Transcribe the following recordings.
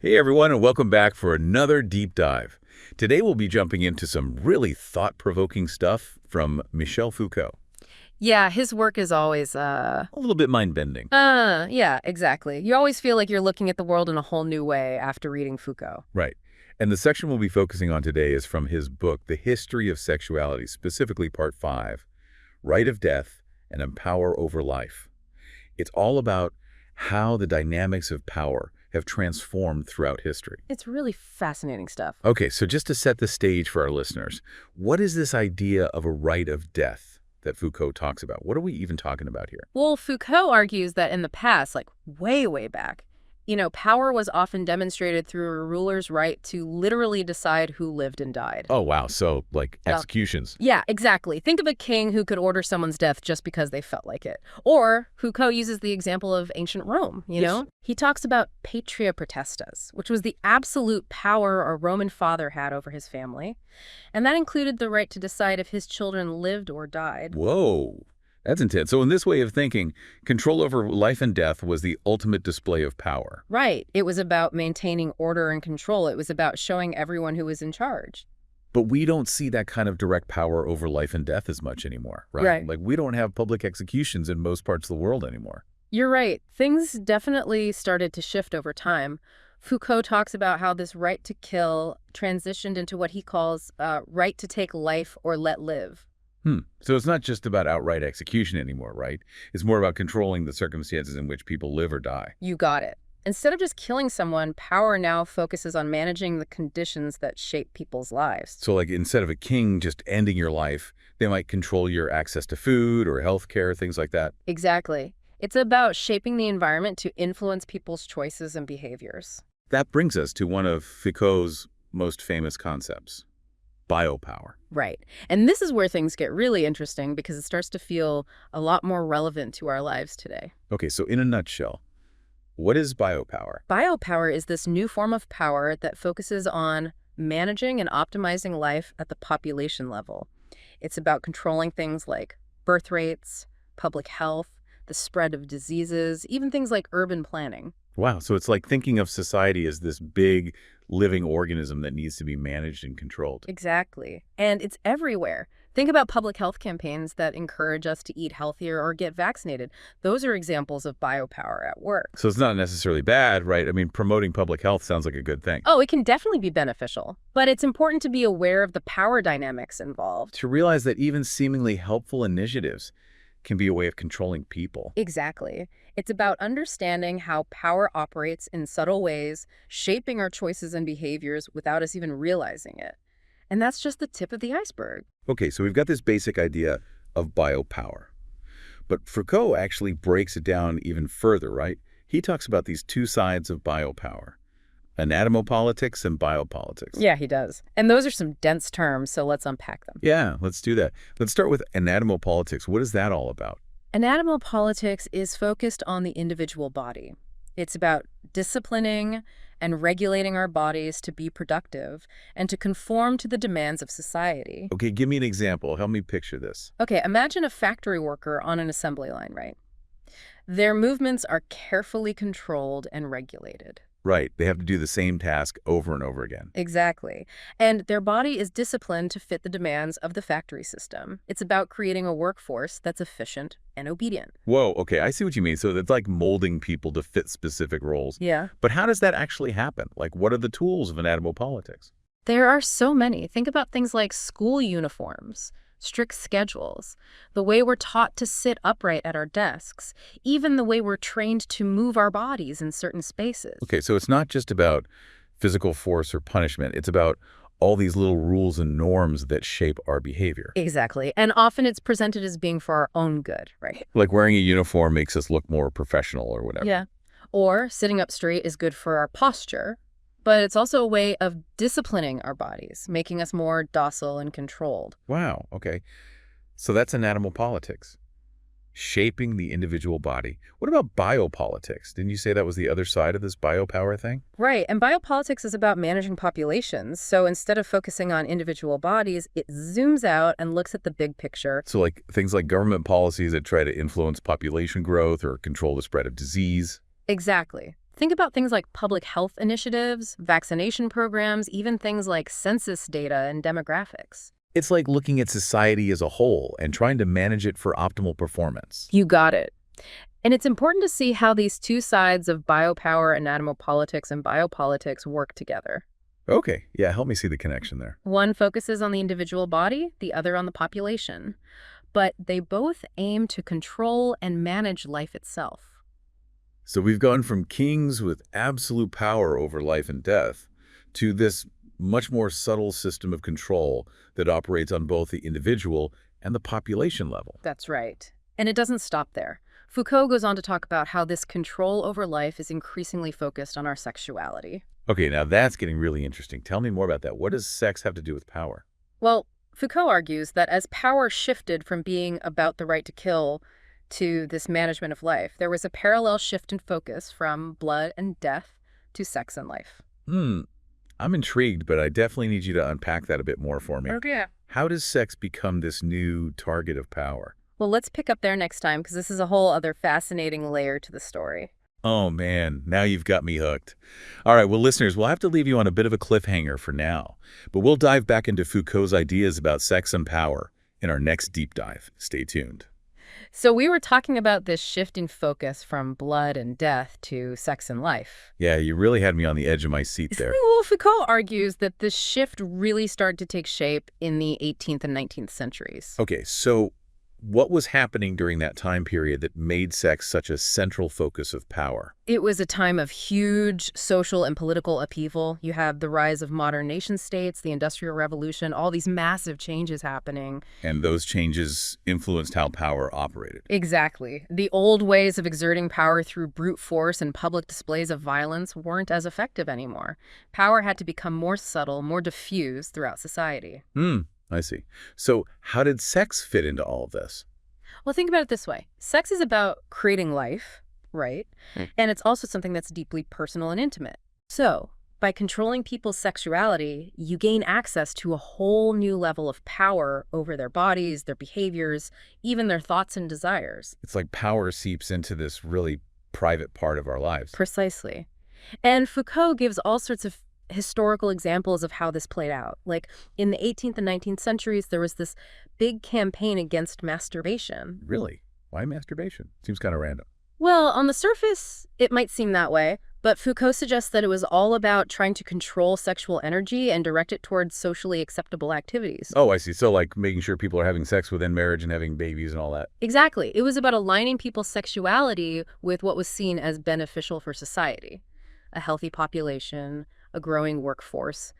Hey everyone, and welcome back for another deep dive. Today we'll be jumping into some really thought-provoking stuff from Michel Foucault. Yeah, his work is always, A little bit mind-bending. yeah, exactly. You always feel like you're looking at the world in a whole new way after reading Foucault. Right. And the section we'll be focusing on today is from his book, The History of Sexuality, specifically Part 5, Right of Death and Empower Over Life. It's all about how the dynamics of power have transformed throughout history. It's really fascinating stuff. Okay, so just to set the stage for our listeners, what is this idea of a right of death that Foucault talks about? What are we even talking about here? Well, Foucault argues that in the past, like way, way back, power was often demonstrated through a ruler's right to literally decide who lived and died. Oh, wow. So, like, Well, executions. Yeah, exactly. Think of a king who could order someone's death just because they felt like it. Or Foucault uses the example of ancient Rome, you Yes. know? He talks about patria potestas, which was the absolute power a Roman father had over his family. And that included the right to decide if his children lived or died. Whoa. That's intense. So in this way of thinking, control over life and death was the ultimate display of power. Right. It was about maintaining order and control. It was about showing everyone who was in charge. But we don't see that kind of direct power over life and death as much anymore, right? Right. Like, we don't have public executions in most parts of the world anymore. You're right. Things definitely started to shift over time. Foucault talks about how this right to kill transitioned into what he calls right to take life or let live. So it's not just about outright execution anymore, right? It's more about controlling the circumstances in which people live or die. You got it. Instead of just killing someone, power now focuses on managing the conditions that shape people's lives. So like instead of a king just ending your life, they might control your access to food or health care, things like that. Exactly. It's about shaping the environment to influence people's choices and behaviors. That brings us to one of Foucault's most famous concepts, biopower. Right. And this is where things get really interesting because it starts to feel a lot more relevant to our lives today. Okay, so in a nutshell, what is biopower? Biopower is this new form of power that focuses on managing and optimizing life at the population level. It's about controlling things like birth rates, public health, the spread of diseases, even things like urban planning. Wow, so it's like thinking of society as this big living organism that needs to be managed and controlled. Exactly. And it's everywhere. Think about public health campaigns that encourage us to eat healthier or get vaccinated. Those are examples of biopower at work. So it's not necessarily bad, right? I mean, promoting public health sounds like a good thing. Oh, it can definitely be beneficial, but it's important to be aware of the power dynamics involved. To realize that even seemingly helpful initiatives can be a way of controlling people. Exactly. It's about understanding how power operates in subtle ways, shaping our choices and behaviors without us even realizing it. And that's just the tip of the iceberg. Okay, so we've got this basic idea of biopower. But Foucault actually breaks it down even further, right? He talks about these two sides of biopower, anatomopolitics and biopolitics. Yeah, he does. And those are some dense terms, so let's unpack them. Yeah, let's do that. Let's start with anatomopolitics. What is that all about? Anatomopolitics is focused on the individual body. It's about disciplining and regulating our bodies to be productive and to conform to the demands of society. Okay, give me an example. Help me picture this. Okay, imagine a factory worker on an assembly line, right? Their movements are carefully controlled and regulated. Right, they have to do the same task over and over again. Exactly. And their body is disciplined to fit the demands of the factory system. It's about creating a workforce that's efficient and obedient. Whoa, okay, I see what you mean. So it's like molding people to fit specific roles. Yeah. But how does that actually happen? Like, what are the tools of anatomopolitics? There are so many. Think about things like school uniforms, strict schedules, the way we're taught to sit upright at our desks, even the way we're trained to move our bodies in certain spaces. Okay, so it's not just about physical force or punishment. It's about all these little rules and norms that shape our behavior. Exactly. And often it's presented as being for our own good, right? Like wearing a uniform makes us look more professional or whatever. Yeah. Or sitting up straight is good for our posture, but it's also a way of disciplining our bodies, making us more docile and controlled. Wow, okay. So that's anatomopolitics, shaping the individual body. What about biopolitics? Didn't you say that was the other side of this biopower thing? Right, and biopolitics is about managing populations. So instead of focusing on individual bodies, it zooms out and looks at the big picture. So like things like government policies that try to influence population growth or control the spread of disease. Exactly. Think about things like public health initiatives, vaccination programs, even things like census data and demographics. It's like looking at society as a whole and trying to manage it for optimal performance. You got it. And it's important to see how these two sides of biopower and anamopolitics and biopolitics work together. Okay, yeah, help me see the connection there. One focuses on the individual body, the other on the population. But they both aim to control and manage life itself. So we've gone from kings with absolute power over life and death to this much more subtle system of control that operates on both the individual and the population level. That's right. And it doesn't stop there. Foucault goes on to talk about how this control over life is increasingly focused on our sexuality. Okay, now that's getting really interesting. Tell me more about that. What does sex have to do with power? Well, Foucault argues that as power shifted from being about the right to kill to this management of life, there was a parallel shift in focus from blood and death to sex and life. I'm intrigued, but I definitely need you to unpack that a bit more for me. Okay. How does sex become this new target of power? Well, let's pick up there next time because this is a whole other fascinating layer to the story. Oh man, now you've got me hooked. All right, well listeners, we'll have to leave you on a bit of a cliffhanger for now, but we'll dive back into Foucault's ideas about sex and power in our next deep dive. Stay tuned. So we were talking about this shift in focus from blood and death to sex and life. Yeah, you really had me on the edge of my seat there. Well, Foucault argues that this shift really started to take shape in the 18th and 19th centuries. Okay, so what was happening during that time period that made sex such a central focus of power? It was a time of huge social and political upheaval. You have the rise of modern nation states, the Industrial Revolution, all these massive changes happening. And those changes influenced how power operated. Exactly. The old ways of exerting power through brute force and public displays of violence weren't as effective anymore. Power had to become more subtle, more diffuse throughout society. I see. So how did sex fit into all of this? Well, think about it this way. Sex is about creating life, right? And it's also something that's deeply personal and intimate. So, by controlling people's sexuality, you gain access to a whole new level of power over their bodies, their behaviors, even their thoughts and desires. It's like power seeps into this really private part of our lives. Precisely. And Foucault gives all sorts of historical examples of how this played out. Like in the 18th and 19th centuries, there was this big campaign against masturbation. Really? Why masturbation? Seems kind of random. Well, on the surface, it might seem that way, but Foucault suggests that it was all about trying to control sexual energy and direct it towards socially acceptable activities. Oh, I see. So like making sure people are having sex within marriage and having babies and all that. Exactly. It was about aligning people's sexuality with what was seen as beneficial for society. A healthy population, a growing workforce,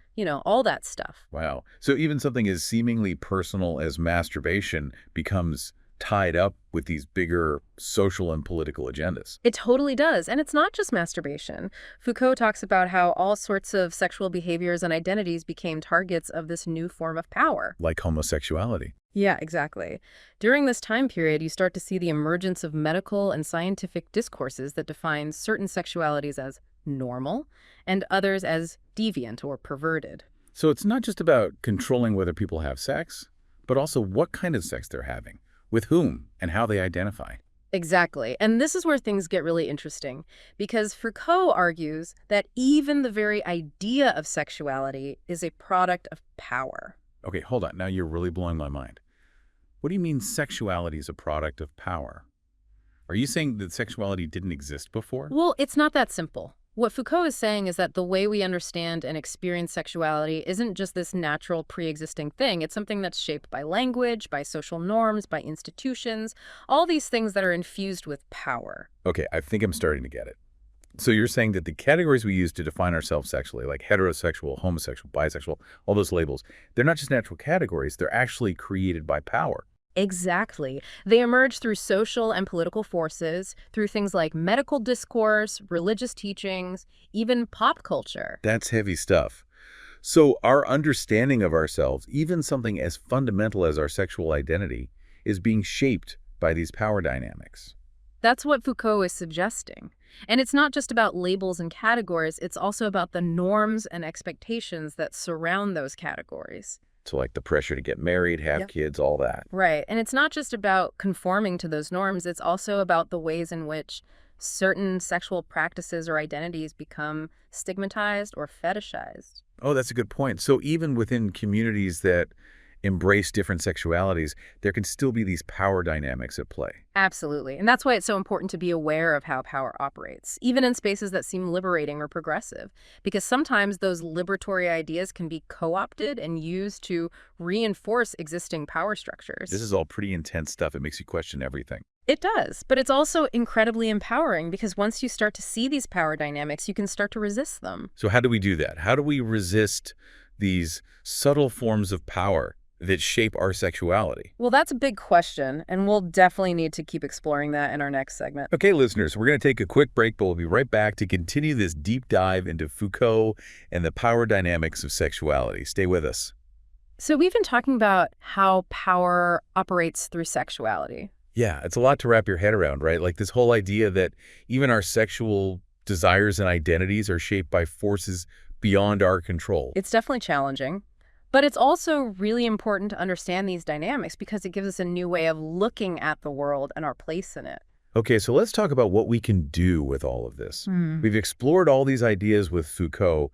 all that stuff. Wow. So even something as seemingly personal as masturbation becomes tied up with these bigger social and political agendas. It totally does. And it's not just masturbation. Foucault talks about how all sorts of sexual behaviors and identities became targets of this new form of power. Like homosexuality. Yeah, exactly. During this time period, you start to see the emergence of medical and scientific discourses that define certain sexualities as normal and others as deviant or perverted. So it's not just about controlling whether people have sex, but also what kind of sex they're having, with whom, and how they identify. Exactly. And this is where things get really interesting, because Foucault argues that even the very idea of sexuality is a product of power. Okay, hold on. Now you're really blowing my mind. What do you mean sexuality is a product of power? Are you saying that sexuality didn't exist before? Well, it's not that simple. What Foucault is saying is that the way we understand and experience sexuality isn't just this natural pre-existing thing. It's something that's shaped by language, by social norms, by institutions, all these things that are infused with power. Okay, I think I'm starting to get it. So you're saying that the categories we use to define ourselves sexually, like heterosexual, homosexual, bisexual, all those labels, they're not just natural categories, they're actually created by power. Exactly. They emerge through social and political forces, through things like medical discourse, religious teachings, even pop culture. That's heavy stuff. So our understanding of ourselves, even something as fundamental as our sexual identity, is being shaped by these power dynamics. That's what Foucault is suggesting. And it's not just about labels and categories, it's also about the norms and expectations that surround those categories. So like the pressure to get married, have kids, all that. Right. And it's not just about conforming to those norms, it's also about the ways in which certain sexual practices or identities become stigmatized or fetishized. Oh, that's a good point. So even within communities that embrace different sexualities, there can still be these power dynamics at play. Absolutely. And that's why it's so important to be aware of how power operates, even in spaces that seem liberating or progressive, because sometimes those liberatory ideas can be co-opted and used to reinforce existing power structures. This is all pretty intense stuff. It makes you question everything. It does, but it's also incredibly empowering because once you start to see these power dynamics, you can start to resist them. So how do we do that? How do we resist these subtle forms of power that shape our sexuality? Well, that's a big question, and we'll definitely need to keep exploring that in our next segment. Okay, listeners, we're going to take a quick break, but we'll be right back to continue this deep dive into Foucault and the power dynamics of sexuality. Stay with us. So we've been talking about how power operates through sexuality. Yeah, it's a lot to wrap your head around, right? Like this whole idea that even our sexual desires and identities are shaped by forces beyond our control. It's definitely challenging, but it's also really important to understand these dynamics because it gives us a new way of looking at the world and our place in it. Okay, so let's talk about what we can do with all of this. Hmm. We've explored all these ideas with Foucault,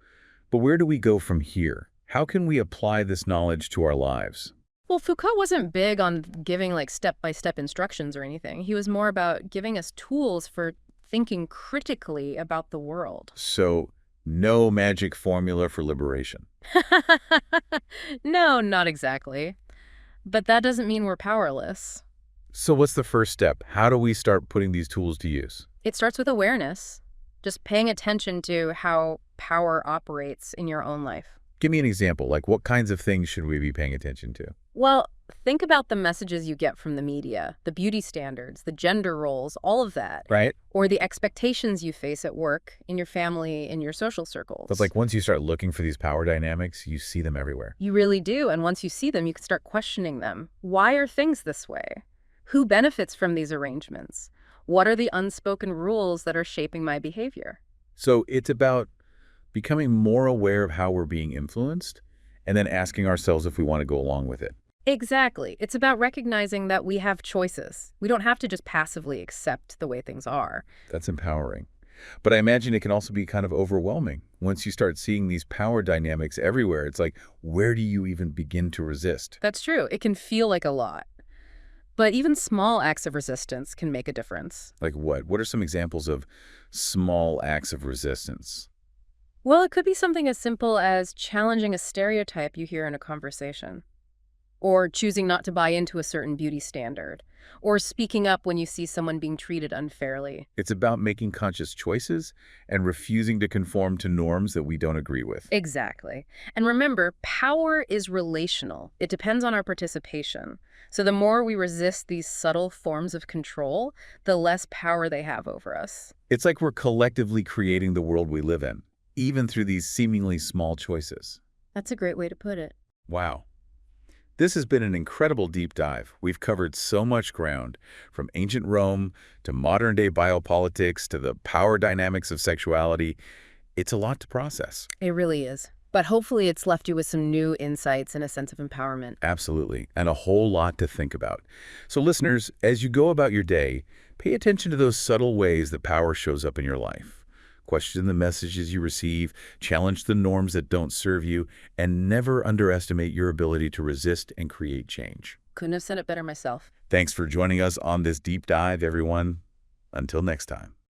but where do we go from here? How can we apply this knowledge to our lives? Well, Foucault wasn't big on giving like step-by-step instructions or anything. He was more about giving us tools for thinking critically about the world. So, no magic formula for liberation. No, not exactly. But that doesn't mean we're powerless. So what's the first step? How do we start putting these tools to use? It starts with awareness, just paying attention to how power operates in your own life. Give me an example, like what kinds of things should we be paying attention to? Well, think about the messages you get from the media, the beauty standards, the gender roles, all of that. Right? Or the expectations you face at work, in your family, in your social circles. But like once you start looking for these power dynamics, you see them everywhere. You really do. And once you see them, you can start questioning them. Why are things this way? Who benefits from these arrangements? What are the unspoken rules that are shaping my behavior? So it's about becoming more aware of how we're being influenced and then asking ourselves if we want to go along with it. Exactly. It's about recognizing that we have choices. We don't have to just passively accept the way things are. That's empowering. But I imagine it can also be kind of overwhelming. Once you start seeing these power dynamics everywhere, it's like, where do you even begin to resist? That's true. It can feel like a lot. But even small acts of resistance can make a difference. Like what? What are some examples of small acts of resistance? Well, it could be something as simple as challenging a stereotype you hear in a conversation, or choosing not to buy into a certain beauty standard, or speaking up when you see someone being treated unfairly. It's about making conscious choices and refusing to conform to norms that we don't agree with. Exactly. And remember, power is relational. It depends on our participation. So the more we resist these subtle forms of control, the less power they have over us. It's like we're collectively creating the world we live in, even through these seemingly small choices. That's a great way to put it. Wow. This has been an incredible deep dive. We've covered so much ground, from ancient Rome to modern-day biopolitics to the power dynamics of sexuality. It's a lot to process. It really is. But hopefully it's left you with some new insights and a sense of empowerment. Absolutely, and a whole lot to think about. So listeners, as you go about your day, pay attention to those subtle ways that power shows up in your life. Question the messages you receive, challenge the norms that don't serve you, and never underestimate your ability to resist and create change. Couldn't have said it better myself. Thanks for joining us on this deep dive, everyone. Until next time.